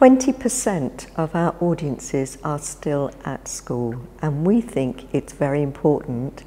20% of our audiences are still at school, and we think it's very important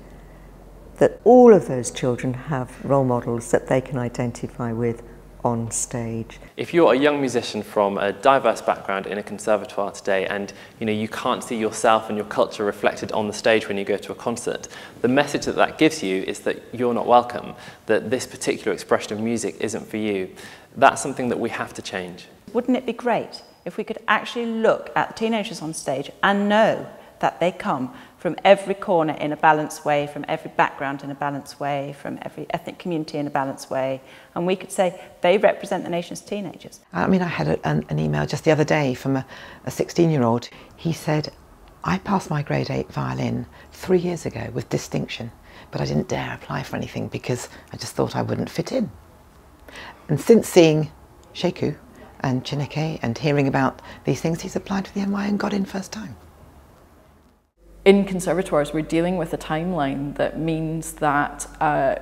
that all of those children have role models that they can identify with on stage. If you're a young musician from a diverse background in a conservatoire today and you can't see yourself and your culture reflected on the stage when you go to a concert, the message that that gives you is that you're not welcome, that this particular expression of music isn't for you. That's something that we have to change. Wouldn't it be great if we could actually look at the teenagers on stage and know that they come from every corner in a balanced way, from every background in a balanced way, from every ethnic community in a balanced way, and we could say they represent the nation's teenagers. I mean, I had an email just the other day from a 16-year-old. He said, I passed my grade 8 violin 3 years ago with distinction, but I didn't dare apply for anything because I just thought I wouldn't fit in. And since seeing Sheku and Chineke and hearing about these things, he's applied for the NY and got in first time. In conservatoires, we're dealing with a timeline that means that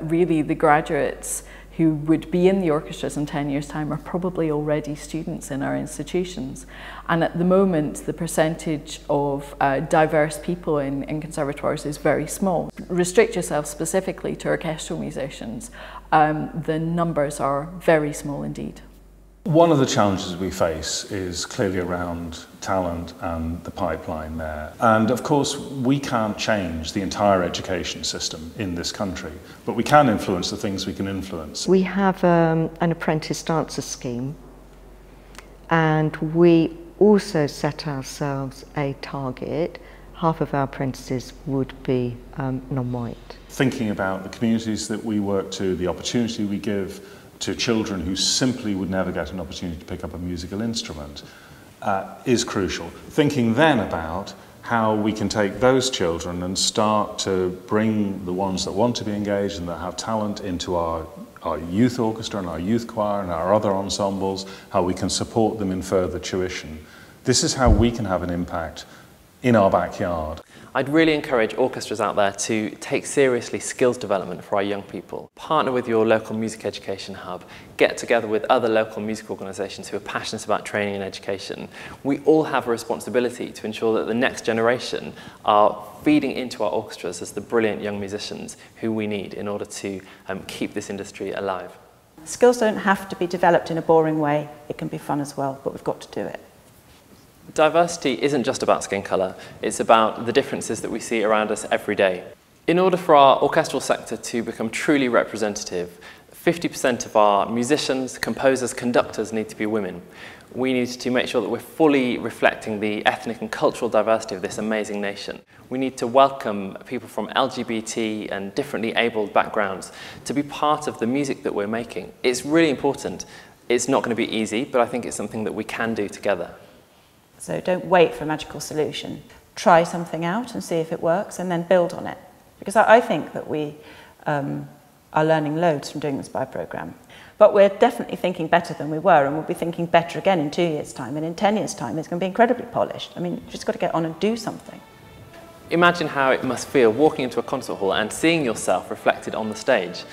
really the graduates who would be in the orchestras in 10 years' time are probably already students in our institutions. And at the moment, the percentage of diverse people in conservatoires is very small. Restrict yourself specifically to orchestral musicians, the numbers are very small indeed. One of the challenges we face is clearly around talent and the pipeline there. And of course, we can't change the entire education system in this country, but we can influence the things we can influence. We have an apprentice dancer scheme, and we also set ourselves a target. Half of our apprentices would be non-white. Thinking about the communities that we work to, the opportunity we give to children who simply would never get an opportunity to pick up a musical instrument is crucial. Thinking then about how we can take those children and start to bring the ones that want to be engaged and that have talent into our youth orchestra and our youth choir and our other ensembles, how we can support them in further tuition. This is how we can have an impact in our backyard. I'd really encourage orchestras out there to take seriously skills development for our young people. Partner with your local music education hub, get together with other local music organisations who are passionate about training and education. We all have a responsibility to ensure that the next generation are feeding into our orchestras as the brilliant young musicians who we need in order to keep this industry alive. Skills don't have to be developed in a boring way, it can be fun as well, but we've got to do it. Diversity isn't just about skin colour, it's about the differences that we see around us every day. In order for our orchestral sector to become truly representative, 50% of our musicians, composers, conductors need to be women. We need to make sure that we're fully reflecting the ethnic and cultural diversity of this amazing nation. We need to welcome people from LGBT and differently abled backgrounds to be part of the music that we're making. It's really important. It's not going to be easy, but I think it's something that we can do together. So don't wait for a magical solution. Try something out and see if it works and then build on it. Because I think that we are learning loads from doing the SPY programme. But we're definitely thinking better than we were, and we'll be thinking better again in 2 years' time, and in 10 years' time it's going to be incredibly polished. I mean, you've just got to get on and do something. Imagine how it must feel walking into a concert hall and seeing yourself reflected on the stage.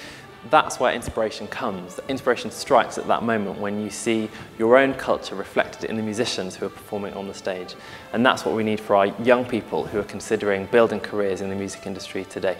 That's where inspiration comes. Inspiration strikes at that moment when you see your own culture reflected in the musicians who are performing on the stage. And that's what we need for our young people who are considering building careers in the music industry today.